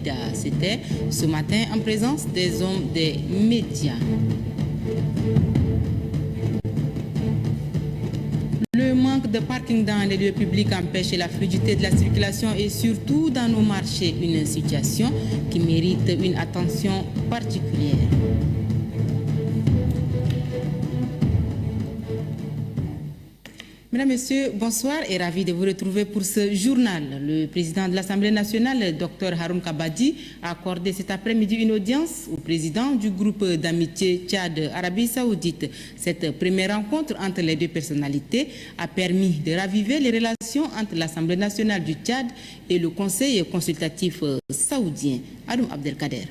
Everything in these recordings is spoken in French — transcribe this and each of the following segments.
Dalida. C'était ce matin en présence des hommes des médias. Le manque de parking dans les lieux publics empêche la fluidité de la circulation et surtout dans nos marchés, une situation qui mérite une attention particulière. Mesdames, Messieurs, bonsoir et ravi de vous retrouver pour ce journal. Le président de l'Assemblée nationale, Dr Haroun Kabadi, a accordé cet après-midi une audience au président du groupe d'amitié Tchad-Arabie Saoudite. Cette première rencontre entre les deux personnalités a permis de raviver les relations entre l'Assemblée nationale du Tchad et le Conseil consultatif saoudien. Adoum Abdelkader.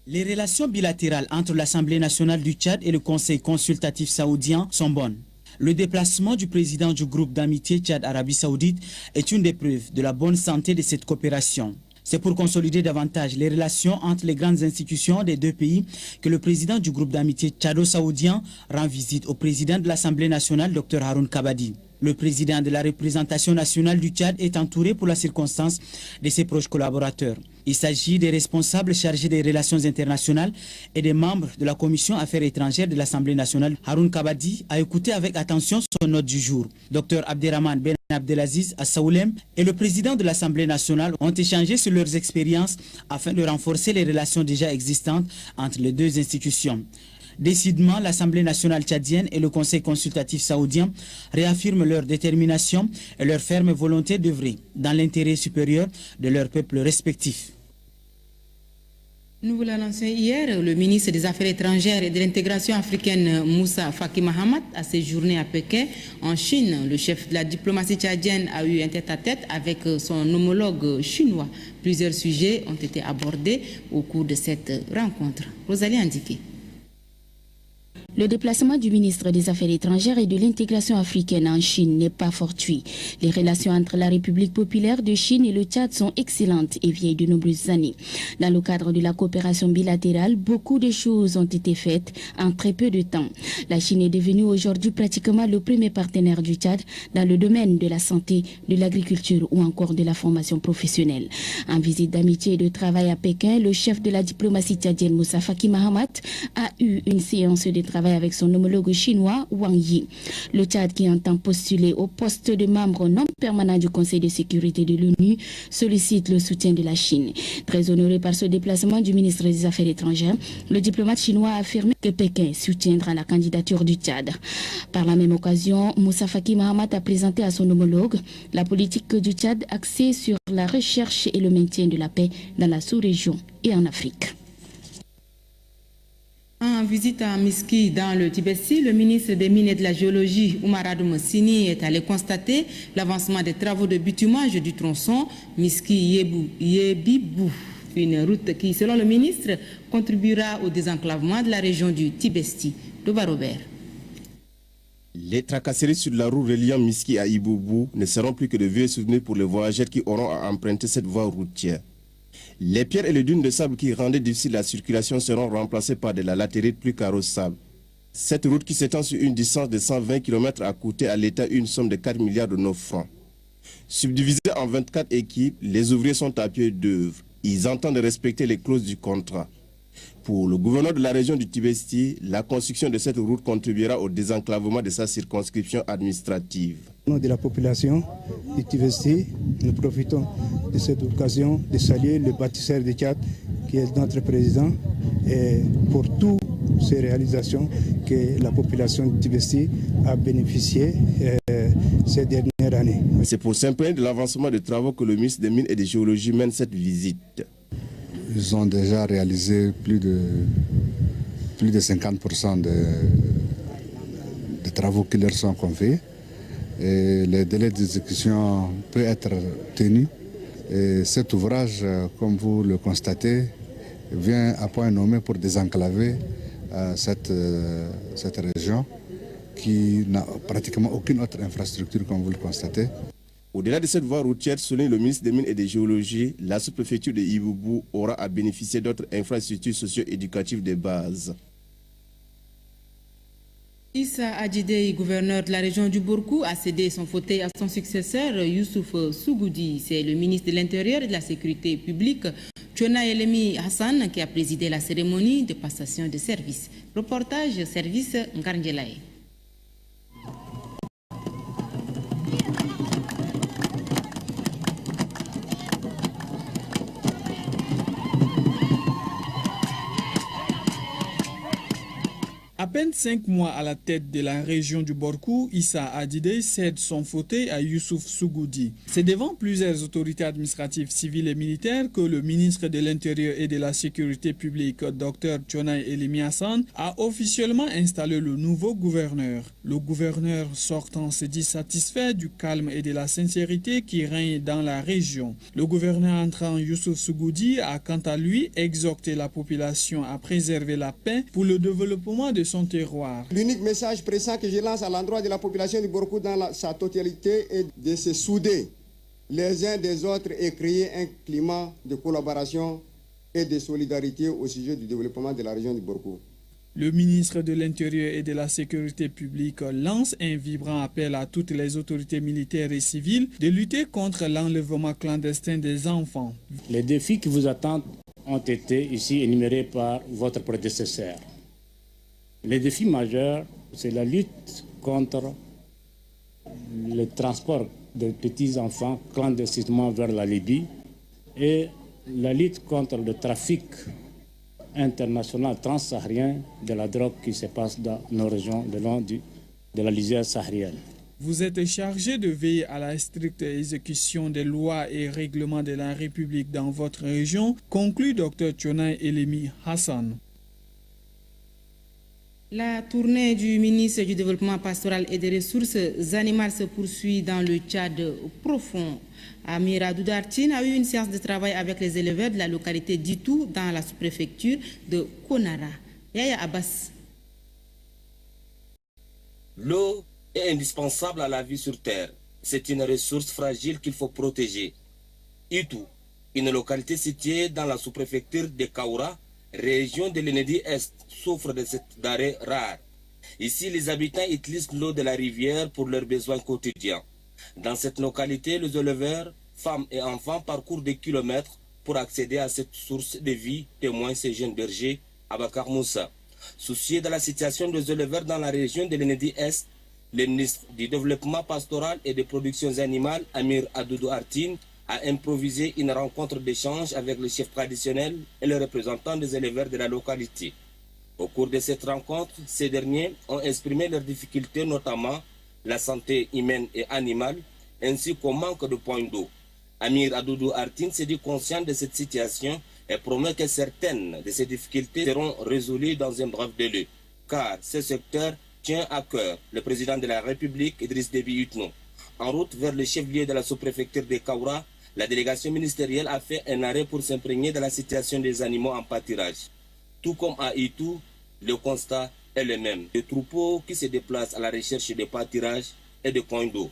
Les relations bilatérales entre l'Assemblée nationale du Tchad et le Conseil consultatif saoudien sont bonnes. Le déplacement du président du groupe d'amitié Tchad-Arabie Saoudite est une des preuves de la bonne santé de cette coopération. C'est pour consolider davantage les relations entre les grandes institutions des deux pays que le président du groupe d'amitié tchado-saoudien rend visite au président de l'Assemblée nationale, Dr Haroun Kabadi. Le président de la représentation nationale du Tchad est entouré pour la circonstance de ses proches collaborateurs. Il s'agit des responsables chargés des relations internationales et des membres de la commission affaires étrangères de l'Assemblée nationale. Haroun Kabadi a écouté avec attention son note du jour. Dr Abderrahmane Ben Abdelaziz Assaoulem et le président de l'Assemblée nationale ont échangé sur leurs expériences afin de renforcer les relations déjà existantes entre les deux institutions. Décidément, l'Assemblée nationale tchadienne et le Conseil consultatif saoudien réaffirment leur détermination et leur ferme volonté d'œuvrer dans l'intérêt supérieur de leurs peuples respectifs. Nous vous l'annoncions hier, le ministre des Affaires étrangères et de l'intégration africaine Moussa Faki Mahamat a séjourné à Pékin, en Chine. Le chef de la diplomatie tchadienne a eu un tête-à-tête avec son homologue chinois. Plusieurs sujets ont été abordés au cours de cette rencontre. Rosalie Indiqué. Le déplacement du ministre des Affaires étrangères et de l'intégration africaine en Chine n'est pas fortuit. Les relations entre la République populaire de Chine et le Tchad sont excellentes et vieilles de nombreuses années. Dans le cadre de la coopération bilatérale, beaucoup de choses ont été faites en très peu de temps. La Chine est devenue aujourd'hui pratiquement le premier partenaire du Tchad dans le domaine de la santé, de l'agriculture ou encore de la formation professionnelle. En visite d'amitié et de travail à Pékin, le chef de la diplomatie tchadienne Moussa Faki Mahamat a eu une séance de travail avec son homologue chinois Wang Yi. Le Tchad, qui entend postuler au poste de membre non permanent du Conseil de sécurité de l'ONU, sollicite le soutien de la Chine. Très honoré par ce déplacement du ministre des Affaires étrangères, le diplomate chinois a affirmé que Pékin soutiendra la candidature du Tchad. Par la même occasion, Moussa Faki Mahamat a présenté à son homologue la politique du Tchad axée sur la recherche et le maintien de la paix dans la sous-région et en Afrique. En visite à Miski dans le Tibesti, le ministre des Mines et de la Géologie, Oumar Adoum Sini, est allé constater l'avancement des travaux de bitumage du tronçon Miski-Yebibou. Une route qui, selon le ministre, contribuera au désenclavement de la région du Tibesti. Doba Robert. Les tracasseries sur la route reliant Miski à Iboubou ne seront plus que de vieux souvenirs pour les voyageurs qui auront à emprunter cette voie routière. Les pierres et les dunes de sable qui rendaient difficile la circulation seront remplacées par de la latérite plus carrossable. Cette route qui s'étend sur une distance de 120 km a coûté à l'État une somme de 4 milliards de nos francs. Subdivisée en 24 équipes, les ouvriers sont à pied d'œuvre. Ils entendent respecter les clauses du contrat. Pour le gouverneur de la région du Tibesti, la construction de cette route contribuera au désenclavement de sa circonscription administrative. Au nom de la population du Tibesti, nous profitons de cette occasion de saluer le bâtisseur de Tchad, qui est notre président, et pour toutes ces réalisations que la population du Tibesti a bénéficié ces dernières années. C'est pour s'imprégner de l'avancement des travaux que le ministre des Mines et des Géologies mène cette visite. Ils ont déjà réalisé plus de 50% des travaux qui leur sont confiés. Et les délais d'exécution peuvent être tenus. Et cet ouvrage, comme vous le constatez, vient à point nommé pour désenclaver cette région qui n'a pratiquement aucune autre infrastructure, comme vous le constatez. Au-delà de cette voie routière, selon le ministre des Mines et des Géologies, la sous-préfecture de Iboubou aura à bénéficier d'autres infrastructures socio-éducatives de base. Issa Adjidei, gouverneur de la région du Bourkou, a cédé son fauteuil à son successeur, Youssouf Sougoudi. C'est le ministre de l'Intérieur et de la Sécurité publique, Tchona Elemi Hassan qui a présidé la cérémonie de passation de service. Reportage service Ngarngelaye. À peine 5 mois à la tête de la région du Borkou, Issa Adidé cède son fauteuil à Youssouf Sougoudi. C'est devant plusieurs autorités administratives, civiles et militaires que le ministre de l'Intérieur et de la Sécurité publique, Dr Tchona Elemi Hassan, a officiellement installé le nouveau gouverneur. Le gouverneur sortant se dit satisfait du calme et de la sincérité qui règne dans la région. Le gouverneur entrant, Youssouf Sougoudi, a quant à lui exhorté la population à préserver la paix pour le développement de son terroir. L'unique message pressant que je lance à l'endroit de la population du Borkou dans sa totalité est de se souder les uns des autres et créer un climat de collaboration et de solidarité au sujet du développement de la région du Borkou. Le ministre de l'Intérieur et de la Sécurité publique lance un vibrant appel à toutes les autorités militaires et civiles de lutter contre l'enlèvement clandestin des enfants. Les défis qui vous attendent ont été ici énumérés par votre prédécesseur. Les défis majeurs, c'est la lutte contre le transport de petits-enfants clandestinement vers la Libye et la lutte contre le trafic international transsaharien de la drogue qui se passe dans nos régions le long de la lisière saharienne. Vous êtes chargé de veiller à la stricte exécution des lois et règlements de la République dans votre région, conclut Dr Tchona Elemi Hassan. La tournée du ministre du Développement pastoral et des ressources animales se poursuit dans le Tchad profond. Amir Adoudartine a eu une séance de travail avec les éleveurs de la localité d'Itou dans la sous-préfecture de Konara. Yaya Abbas. L'eau est indispensable à la vie sur Terre. C'est une ressource fragile qu'il faut protéger. Itou, une localité située dans la sous-préfecture de Kaoura, région de l'Enedi-Est, souffre de cette denrée rare. Ici, les habitants utilisent l'eau de la rivière pour leurs besoins quotidiens. Dans cette localité, les éleveurs, femmes et enfants parcourent des kilomètres pour accéder à cette source de vie, témoigne ce jeune berger, Abakar Moussa. Soucié de la situation des éleveurs dans la région de l'Enedi-Est, le ministre du Développement pastoral et des productions animales, Amir Adoudou Artine, a improvisé une rencontre d'échange avec le chef traditionnel et le représentant des éleveurs de la localité. Au cours de cette rencontre, ces derniers ont exprimé leurs difficultés, notamment la santé humaine et animale, ainsi qu'au manque de points d'eau. Amir Adoudou Artine s'est dit conscient de cette situation et promet que certaines de ces difficultés seront résolues dans un bref délai, car ce secteur tient à cœur le président de la République, Idriss Déby Itno. En route vers le chef-lieu de la sous-préfecture de Kaoura, la délégation ministérielle a fait un arrêt pour s'imprégner de la situation des animaux en pâturage. Tout comme à Itou, le constat est le même. Des troupeaux qui se déplacent à la recherche de pâturages et de points d'eau.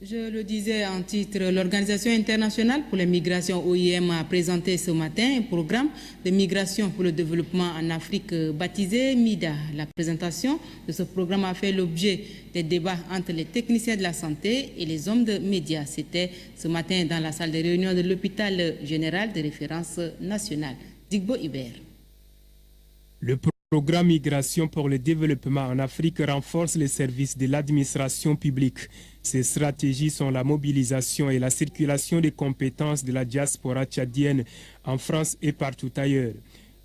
Je le disais en titre, l'Organisation internationale pour les migrations OIM a présenté ce matin un programme de migration pour le développement en Afrique baptisé MIDA. La présentation de ce programme a fait l'objet des débats entre les techniciens de la santé et les hommes de médias. C'était ce matin dans la salle de réunion de l'hôpital général de référence nationale. Digbo Iber. Le programme Migration pour le développement en Afrique renforce les services de l'administration publique. Ces stratégies sont la mobilisation et la circulation des compétences de la diaspora tchadienne en France et partout ailleurs.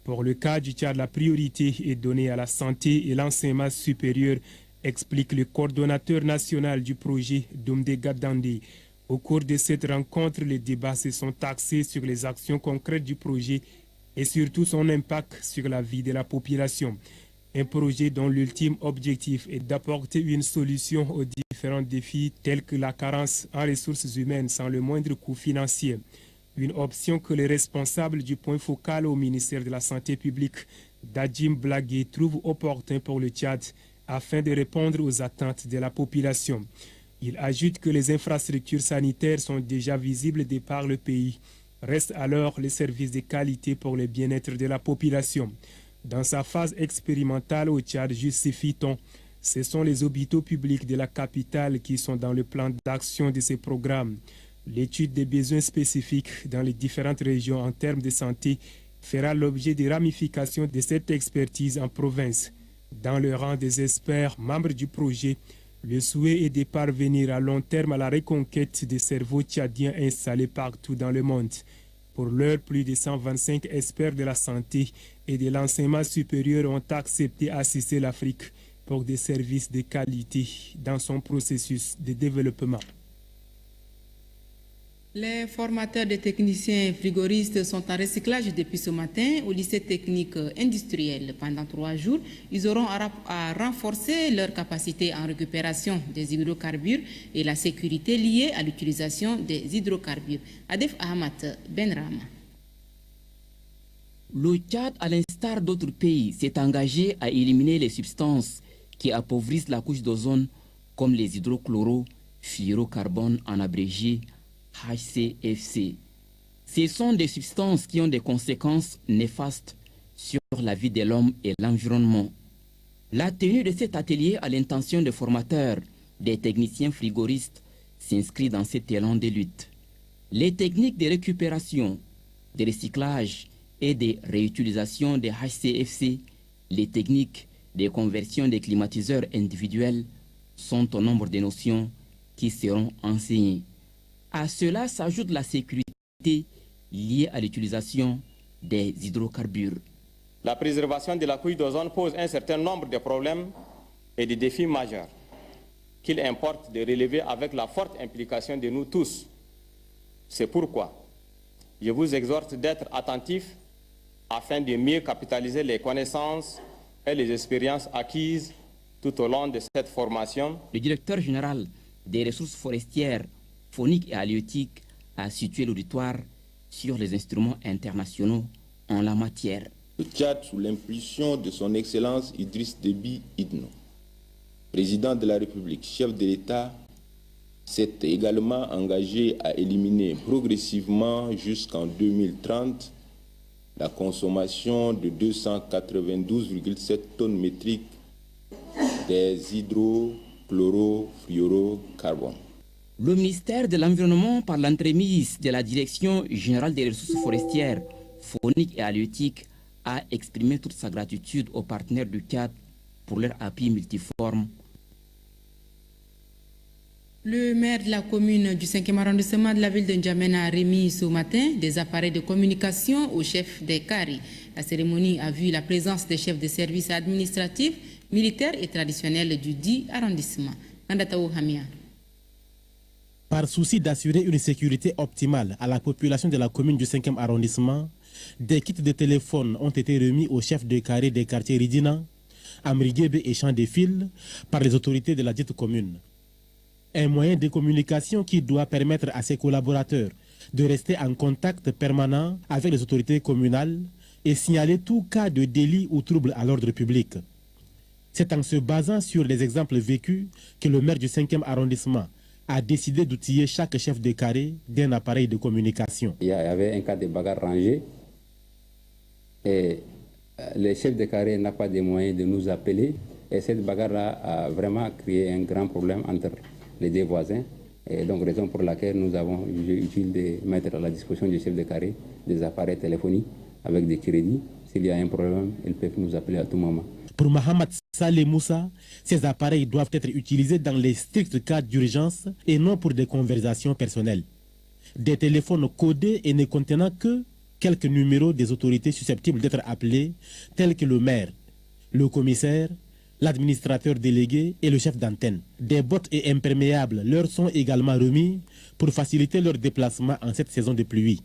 Pour le cas du Tchad, la priorité est donnée à la santé et l'enseignement supérieur, explique le coordonnateur national du projet, Domde Gadande. Au cours de cette rencontre, les débats se sont axés sur les actions concrètes du projet et surtout son impact sur la vie de la population. Un projet dont l'ultime objectif est d'apporter une solution aux différents défis tels que la carence en ressources humaines sans le moindre coût financier. Une option que les responsables du point focal au ministère de la Santé publique, Dadjim Blagué, trouvent opportun pour le Tchad afin de répondre aux attentes de la population. Il ajoute que les infrastructures sanitaires sont déjà visibles de par le pays. Reste alors les services de qualité pour le bien-être de la population. Dans sa phase expérimentale au Tchad, justifie-t-on, ce sont les hôpitaux publics de la capitale qui sont dans le plan d'action de ces programmes. L'étude des besoins spécifiques dans les différentes régions en termes de santé fera l'objet des ramifications de cette expertise en province. Dans le rang des experts membres du projet, le souhait est de parvenir à long terme à la reconquête des cerveaux tchadiens installés partout dans le monde. Pour l'heure, plus de 125 experts de la santé et de l'enseignement supérieur ont accepté d'assister l'Afrique pour des services de qualité dans son processus de développement. Les formateurs de techniciens frigoristes sont en recyclage depuis ce matin au lycée technique industriel. Pendant 3 jours, ils auront à renforcer leur capacité en récupération des hydrocarbures et la sécurité liée à l'utilisation des hydrocarbures. Adef Ahmad Benrama. Le Tchad, à l'instar d'autres pays, s'est engagé à éliminer les substances qui appauvrissent la couche d'ozone comme les hydrochlorofluorocarbones en abrégé HCFC. Ce sont des substances qui ont des conséquences néfastes sur la vie de l'homme et l'environnement. La tenue de cet atelier à l'intention des formateurs, des techniciens frigoristes, s'inscrit dans cet élan de lutte. Les techniques de récupération, de recyclage et de réutilisation des HCFC, les techniques de conversion des climatiseurs individuels sont au nombre de notions qui seront enseignées. À cela s'ajoute la sécurité liée à l'utilisation des hydrocarbures. La préservation de la couche d'ozone pose un certain nombre de problèmes et de défis majeurs qu'il importe de relever avec la forte implication de nous tous. C'est pourquoi je vous exhorte d'être attentifs afin de mieux capitaliser les connaissances et les expériences acquises tout au long de cette formation. Le directeur général des ressources forestières, phoniques et halieutiques a situé l'auditoire sur les instruments internationaux en la matière. Le Tchad, sous l'impulsion de son Excellence Idriss Déby Itno, président de la République, chef de l'État, s'est également engagé à éliminer progressivement jusqu'en 2030 la consommation de 292,7 tonnes métriques des hydrochlorofluorocarbones. Le ministère de l'Environnement, par l'entremise de la Direction générale des ressources forestières, phoniques et halieutiques, a exprimé toute sa gratitude aux partenaires du Tchad pour leur appui multiforme. Le maire de la commune du 5e arrondissement de la ville de N'Djamena a remis ce matin des appareils de communication au chef des CARI. La cérémonie a vu la présence des chefs de services administratifs, militaires et traditionnels du dit arrondissement. Nandataou Hamia. Par souci d'assurer une sécurité optimale à la population de la commune du 5e arrondissement, des kits de téléphone ont été remis aux chefs de carré des quartiers Ridina, Amriguebe et Champ des Fils par les autorités de la dite commune. Un moyen de communication qui doit permettre à ses collaborateurs de rester en contact permanent avec les autorités communales et signaler tout cas de délit ou trouble à l'ordre public. C'est en se basant sur les exemples vécus que le maire du 5e arrondissement a décidé d'outiller chaque chef de carré d'un appareil de communication. Il y avait un cas de bagarre rangée et le chef de carré n'a pas de moyens de nous appeler et cette bagarre-là a vraiment créé un grand problème entre les deux voisins. Et donc, raison pour laquelle nous avons jugé utile de mettre à la disposition du chef de carré des appareils téléphoniques avec des crédits. S'il y a un problème, ils peuvent nous appeler à tout moment. Pour Mohamed Saleh Moussa, ces appareils doivent être utilisés dans les stricts cas d'urgence et non pour des conversations personnelles. Des téléphones codés et ne contenant que quelques numéros des autorités susceptibles d'être appelées, tels que le maire, le commissaire, l'administrateur délégué et le chef d'antenne. Des bottes et imperméables leur sont également remis pour faciliter leur déplacement en cette saison de pluie.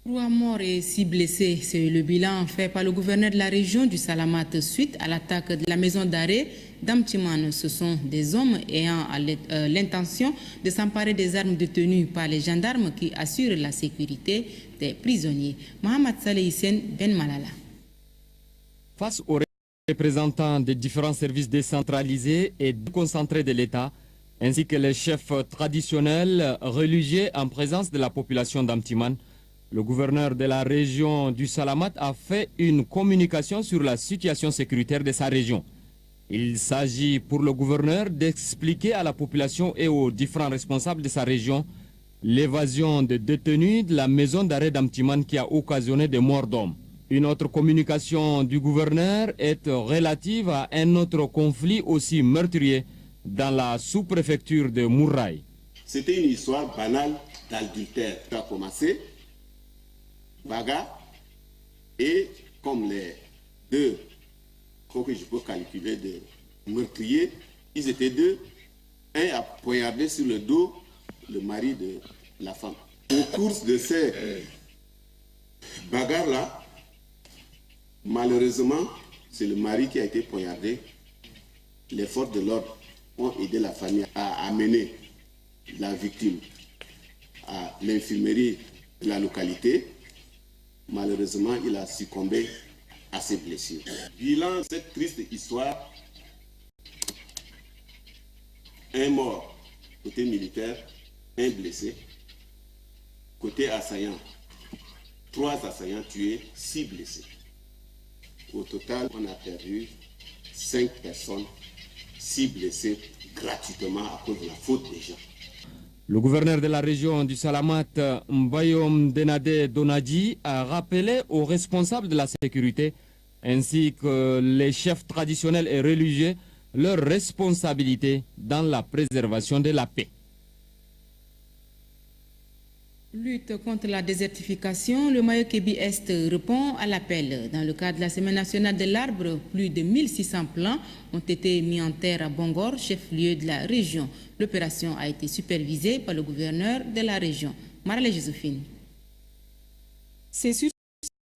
3 morts et 6 blessés, c'est le bilan fait par le gouverneur de la région du Salamat suite à l'attaque de la maison d'arrêt d'Amtiman. Ce sont des hommes ayant l'intention de s'emparer des armes détenues par les gendarmes qui assurent la sécurité des prisonniers. Mohamed Saleh Hissène Ben Malala. Face aux représentants des différents services décentralisés et déconcentrés de l'État, ainsi que les chefs traditionnels religieux en présence de la population d'Amtiman, le gouverneur de la région du Salamat a fait une communication sur la situation sécuritaire de sa région. Il s'agit pour le gouverneur d'expliquer à la population et aux différents responsables de sa région l'évasion de détenus de la maison d'arrêt d'Amtiman qui a occasionné des morts d'hommes. Une autre communication du gouverneur est relative à un autre conflit aussi meurtrier dans la sous-préfecture de Mouraï. C'était une histoire banale d'adultère. Ça a commencé, bagarre, et comme les deux, que je peux calculer de meurtriers, ils étaient deux. Un a poignardé sur le dos le mari de la femme. Au cours de ces bagarres-là, malheureusement, c'est le mari qui a été poignardé. Les forces de l'ordre ont aidé la famille à amener la victime à l'infirmerie de la localité. Malheureusement, il a succombé à ses blessures. Bilan cette triste histoire, un mort côté militaire, un blessé. Côté assaillant, 3 assaillants tués, 6 blessés. Au total, on a perdu 5 personnes, 6 blessés gratuitement à cause de la faute des gens. Le gouverneur de la région du Salamat, Mbayom Denade Donadji, a rappelé aux responsables de la sécurité ainsi que les chefs traditionnels et religieux leur responsabilité dans la préservation de la paix. Lutte contre la désertification, le Mayo-Kébi-Est répond à l'appel. Dans le cadre de la Semaine nationale de l'arbre, plus de 1600 plants ont été mis en terre à Bongor, chef-lieu de la région. L'opération a été supervisée par le gouverneur de la région. Marley Josephine. C'est sur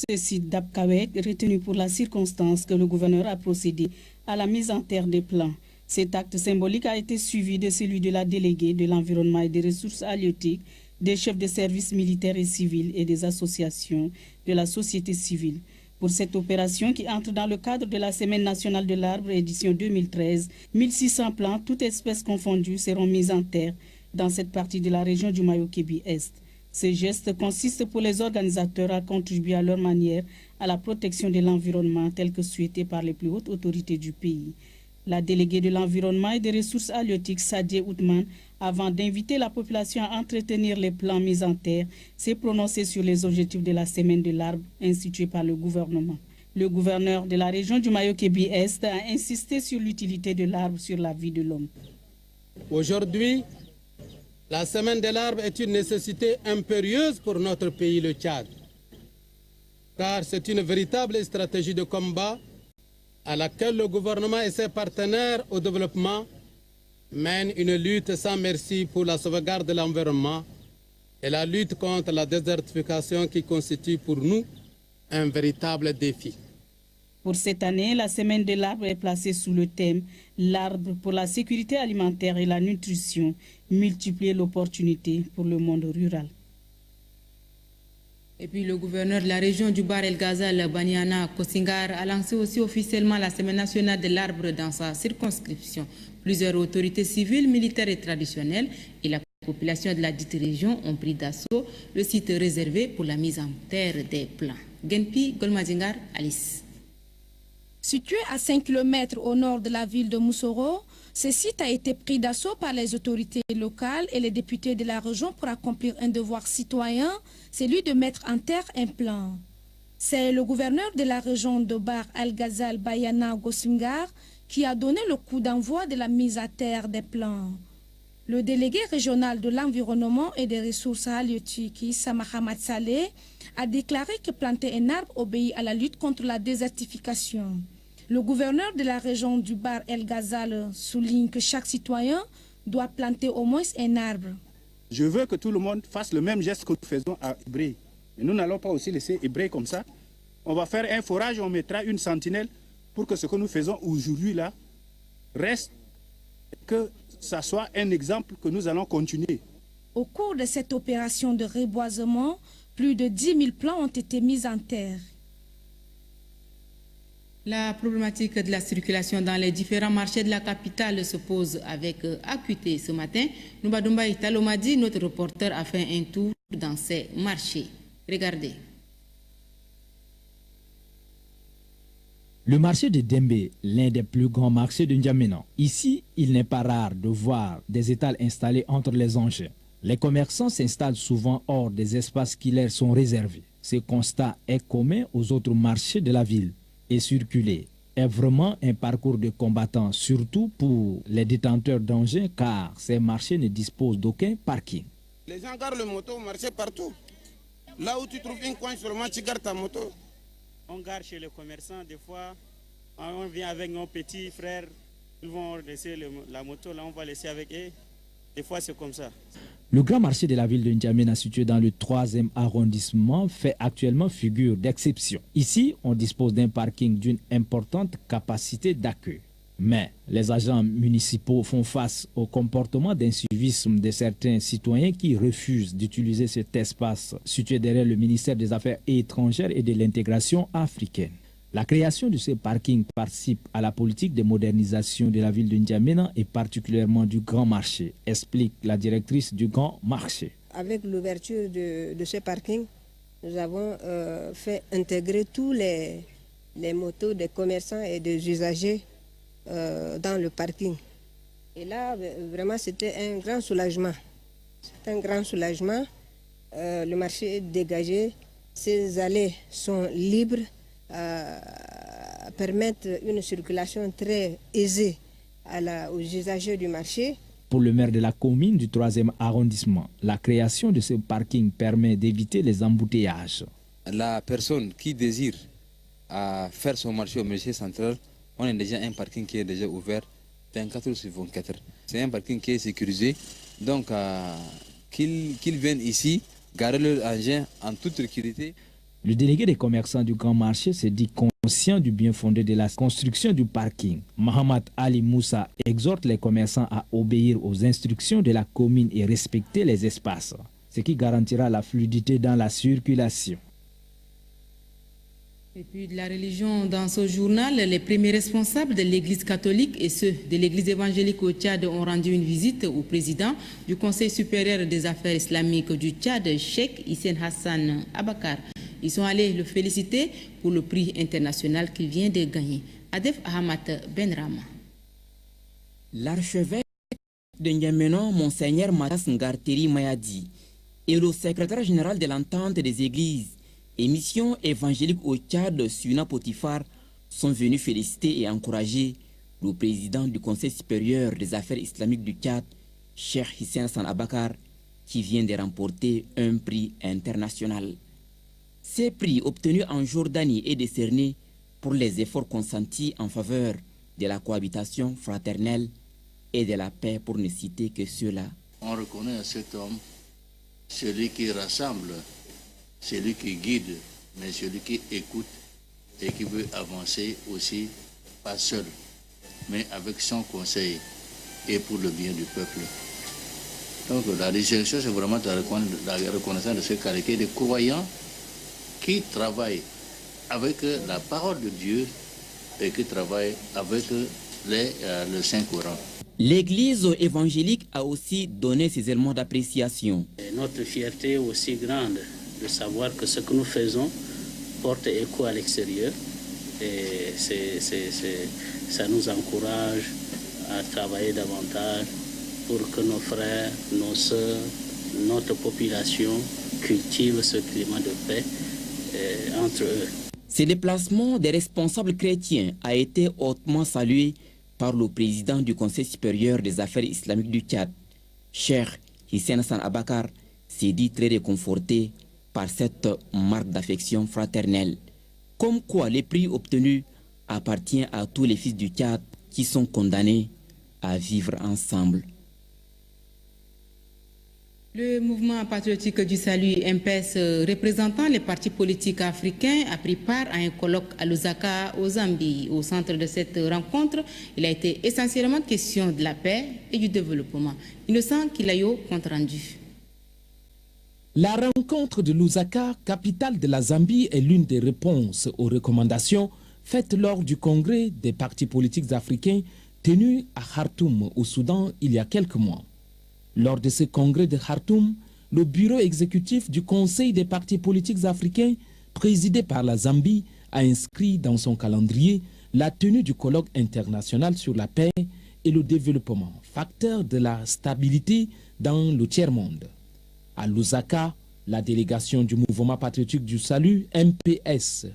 ce site d'Abkawek, retenu pour la circonstance, que le gouverneur a procédé à la mise en terre des plants. Cet acte symbolique a été suivi de celui de la déléguée de l'environnement et des ressources halieutiques, des chefs de services militaires et civils et des associations de la société civile. Pour cette opération qui entre dans le cadre de la Semaine nationale de l'arbre édition 2013, 1600 plants, toutes espèces confondues, seront mis en terre dans cette partie de la région du Mayo-Kébi-Est. Ce geste consiste pour les organisateurs à contribuer à leur manière à la protection de l'environnement tel que souhaité par les plus hautes autorités du pays. La déléguée de l'environnement et des ressources halieutiques, Sadie Oudman, avant d'inviter la population à entretenir les plants mis en terre, s'est prononcée sur les objectifs de la Semaine de l'arbre instituée par le gouvernement. Le gouverneur de la région du Mayo-Kébi-Est a insisté sur l'utilité de l'arbre sur la vie de l'homme. Aujourd'hui, la Semaine de l'arbre est une nécessité impérieuse pour notre pays, le Tchad, car c'est une véritable stratégie de combat à laquelle le gouvernement et ses partenaires au développement mènent une lutte sans merci pour la sauvegarde de l'environnement et la lutte contre la désertification qui constitue pour nous un véritable défi. Pour cette année, la Semaine de l'arbre est placée sous le thème « L'arbre pour la sécurité alimentaire et la nutrition, multiplier l'opportunité pour le monde rural ». Et puis le gouverneur de la région du Bar El Ghazal, Baniana Kosingar, a lancé aussi officiellement la Semaine nationale de l'arbre dans sa circonscription. Plusieurs autorités civiles, militaires et traditionnelles et la population de la dite région ont pris d'assaut le site réservé pour la mise en terre des plants. Genpi Golmazingar, Alice. Situé à 5 km au nord de la ville de Moussoro, ce site a été pris d'assaut par les autorités locales et les députés de la région pour accomplir un devoir citoyen, celui de mettre en terre un plan. C'est le gouverneur de la région de Bar Al-Ghazal, Bayana Gosingar, qui a donné le coup d'envoi de la mise à terre des plans. Le délégué régional de l'environnement et des ressources halieutiques, Issa Mahamad Saleh, a déclaré que planter un arbre obéit à la lutte contre la désertification. Le gouverneur de la région du Bar El Ghazal souligne que chaque citoyen doit planter au moins un arbre. Je veux que tout le monde fasse le même geste que nous faisons à Ibré. Mais nous n'allons pas aussi laisser Ibré comme ça. On va faire un forage, on mettra une sentinelle pour que ce que nous faisons aujourd'hui là reste, que ça soit un exemple que nous allons continuer. Au cours de cette opération de reboisement, plus de 10 000 plants ont été mis en terre. La problématique de la circulation dans les différents marchés de la capitale se pose avec acuité ce matin. Noubadoumba Italomadi, notre reporter, a fait un tour dans ces marchés. Regardez. Le marché de Dembe, l'un des plus grands marchés de N'Djamena. Ici, il n'est pas rare de voir des étals installés entre les engins. Les commerçants s'installent souvent hors des espaces qui leur sont réservés. Ce constat est commun aux autres marchés de la ville. Et circuler est vraiment un parcours de combattants, surtout pour les détenteurs d'engins, car ces marchés ne disposent d'aucun parking. Les gens gardent le moto au marché partout. Là où tu trouves un coin seulement, tu gardes ta moto. On garde chez les commerçants, des fois, on vient avec nos petits frères, ils vont laisser la moto, là on va laisser avec eux. Des fois c'est comme ça. Le grand marché de la ville de N'Djamena, situé dans le 3e arrondissement, fait actuellement figure d'exception. Ici, on dispose d'un parking d'une importante capacité d'accueil. Mais les agents municipaux font face au comportement d'incivisme de certains citoyens qui refusent d'utiliser cet espace situé derrière le ministère des Affaires étrangères et de l'intégration africaine. La création de ce parking participe à la politique de modernisation de la ville de N'Djamena et particulièrement du Grand Marché, explique la directrice du Grand Marché. Avec l'ouverture de ce parking, nous avons fait intégrer tous les motos des commerçants et des usagers dans le parking. Et là, vraiment, c'était un grand soulagement. C'est un grand soulagement. Le marché est dégagé, ses allées sont libres, permettent une circulation très aisée aux usagers du marché. Pour le maire de la commune du 3e arrondissement, la création de ce parking permet d'éviter les embouteillages. La personne qui désire faire son marché au marché central, on a déjà un parking qui est déjà ouvert 24/24. C'est un parking qui est sécurisé, donc qu'ils viennent ici, garer leur engin en toute sécurité. Le délégué des commerçants du Grand Marché s'est dit conscient du bien fondé de la construction du parking. Mohamed Ali Moussa exhorte les commerçants à obéir aux instructions de la commune et respecter les espaces, ce qui garantira la fluidité dans la circulation. Et puis de la religion dans ce journal, les premiers responsables de l'église catholique et ceux de l'église évangélique au Tchad ont rendu une visite au président du Conseil supérieur des affaires islamiques du Tchad, Cheikh Hissène Hassan Abakar. Ils sont allés le féliciter pour le prix international qu'il vient de gagner. Adef Ahmad Benrama. L'archevêque de N'Djamena, Monseigneur Matas Ngarteri Mayadi, et le secrétaire général de l'entente des églises et missions évangéliques au Tchad, Suna Potifar, sont venus féliciter et encourager le président du Conseil supérieur des affaires islamiques du Tchad, Cheikh Hissène Hassan Abakar, qui vient de remporter un prix international. Ces prix obtenus en Jordanie est décerné pour les efforts consentis en faveur de la cohabitation fraternelle et de la paix, pour ne citer que ceux-là. On reconnaît à cet homme celui qui rassemble, celui qui guide, mais celui qui écoute et qui veut avancer aussi, pas seul, mais avec son conseil et pour le bien du peuple. Donc la résurrection, c'est vraiment la reconnaissance de ce qualité de croyants qui travaillent avec la parole de Dieu et qui travaillent avec le Saint-Coran. L'église évangélique a aussi donné ses éléments d'appréciation. Notre fierté est aussi grande de savoir que ce que nous faisons porte écho à l'extérieur et ça nous encourage à travailler davantage pour que nos frères, nos sœurs, notre population cultive ce climat de paix entre eux. Ce déplacement des responsables chrétiens a été hautement salué par le président du Conseil supérieur des affaires islamiques du Tchad. Cheikh Hissène Hassan Abakar s'est dit très réconforté par cette marque d'affection fraternelle. Comme quoi les prix obtenus appartiennent à tous les fils du Tchad qui sont condamnés à vivre ensemble. Le mouvement patriotique du salut MPS, représentant les partis politiques africains, a pris part à un colloque à Lusaka, au Zambie. Au centre de cette rencontre, il a été essentiellement question de la paix et du développement. Innocent Kilayo, compte rendu. La rencontre de Lusaka, capitale de la Zambie, est l'une des réponses aux recommandations faites lors du congrès des partis politiques africains tenu à Khartoum, au Soudan, il y a quelques mois. Lors de ce congrès de Khartoum, le bureau exécutif du Conseil des partis politiques africains, présidé par la Zambie, a inscrit dans son calendrier la tenue du colloque international sur la paix et le développement, facteur de la stabilité dans le tiers-monde. À Lusaka, la délégation du Mouvement patriotique du salut, MPS,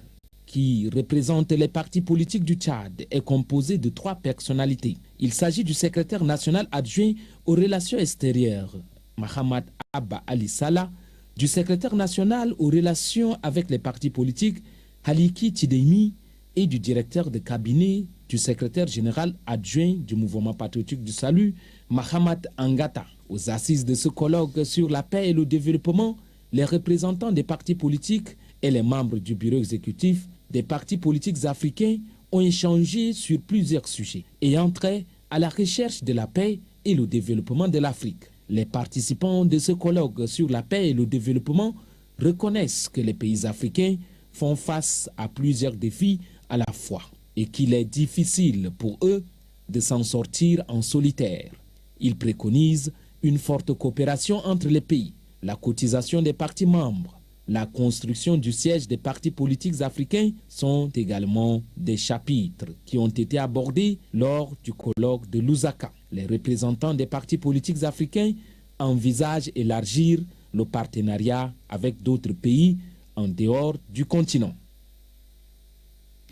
qui représente les partis politiques du Tchad, est composée de 3 personnalités. Il s'agit du secrétaire national adjoint aux relations extérieures, Mahamad Abba Ali Salah, du secrétaire national aux relations avec les partis politiques, Haliki Tidemi, et du directeur de cabinet du secrétaire général adjoint du Mouvement patriotique du salut, Mahamad Angata. Aux assises de ce colloque sur la paix et le développement, les représentants des partis politiques et les membres du bureau exécutif des partis politiques africains ont échangé sur plusieurs sujets ayant trait à la recherche de la paix et le développement de l'Afrique. Les participants de ce colloque sur la paix et le développement reconnaissent que les pays africains font face à plusieurs défis à la fois et qu'il est difficile pour eux de s'en sortir en solitaire. Ils préconisent une forte coopération entre les pays, la cotisation des partis membres, la construction du siège des partis politiques africains sont également des chapitres qui ont été abordés lors du colloque de Lusaka. Les représentants des partis politiques africains envisagent élargir le partenariat avec d'autres pays en dehors du continent.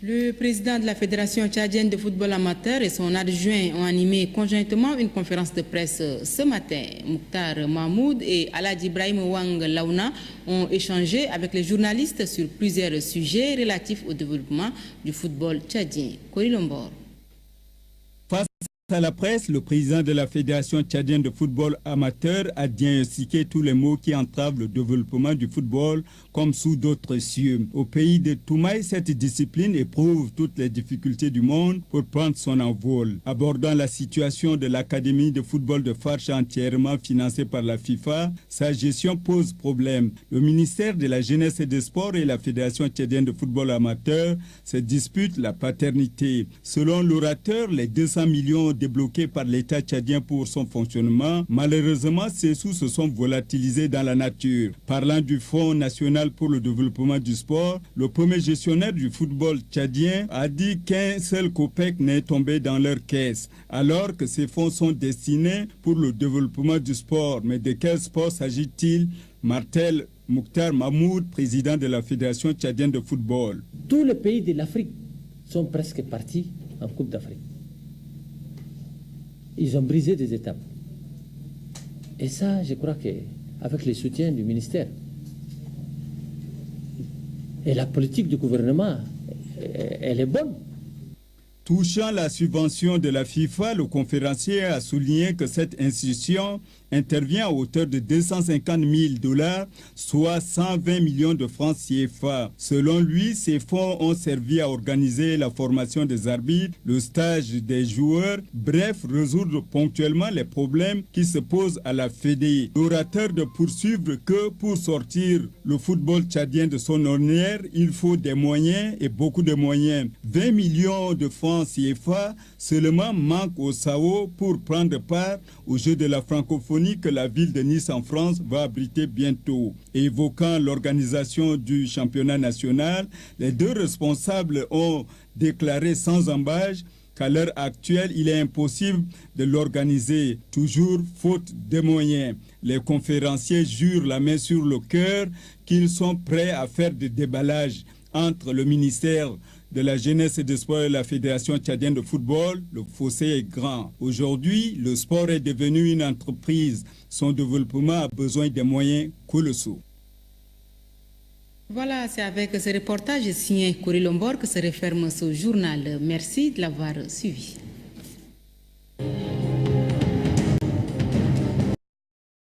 Le président de la Fédération tchadienne de football amateur et son adjoint ont animé conjointement une conférence de presse ce matin. Mokhtar Mahmoud et Aladji Ibrahim Wang Laouna ont échangé avec les journalistes sur plusieurs sujets relatifs au développement du football tchadien. Kori Lombor. Face à la presse, le président de la Fédération tchadienne de football amateur a diagnostiqué tous les maux qui entravent le développement du football comme sous d'autres cieux. Au pays de Toumaï, cette discipline éprouve toutes les difficultés du monde pour prendre son envol. Abordant la situation de l'académie de football de Farcha entièrement financée par la FIFA, sa gestion pose problème. Le ministère de la Jeunesse et des Sports et la Fédération tchadienne de football amateur se disputent la paternité. Selon l'orateur, les 200 millions débloqués par l'État tchadien pour son fonctionnement, malheureusement, ces sous se sont volatilisés dans la nature. Parlant du Fonds national pour le développement du sport, le premier gestionnaire du football tchadien a dit qu'un seul copec n'est tombé dans leur caisse, alors que ces fonds sont destinés pour le développement du sport. Mais de quel sport s'agit-il? Martel Mokhtar Mahmoud, président de la Fédération tchadienne de football. Tous les pays de l'Afrique sont presque partis en Coupe d'Afrique. Ils ont brisé des étapes. Et ça, je crois qu'avec le soutien du ministère et la politique du gouvernement, elle est bonne. Touchant la subvention de la FIFA, le conférencier a souligné que cette institution intervient à hauteur de 250 000 $, soit 120 millions de francs CFA. Selon lui, ces fonds ont servi à organiser la formation des arbitres, le stage des joueurs, bref, résoudre ponctuellement les problèmes qui se posent à la Fédé. L'orateur de poursuivre que pour sortir le football tchadien de son ornière, il faut des moyens et beaucoup de moyens. 20 millions de francs CFA seulement manquent au SAO pour prendre part aux Jeux de la francophonie que la ville de Nice en France va abriter bientôt. Évoquant l'organisation du championnat national, les deux responsables ont déclaré sans embâche qu'à l'heure actuelle, il est impossible de l'organiser, toujours faute de moyens. Les conférenciers jurent la main sur le cœur qu'ils sont prêts à faire des déballages entre le ministère de la Jeunesse et des Sports et la Fédération tchadienne de football. Le fossé est grand. Aujourd'hui, le sport est devenu une entreprise. Son développement a besoin de moyens colossaux. Voilà, c'est avec ce reportage signé Kori Lombor que se referme ce journal. Merci de l'avoir suivi.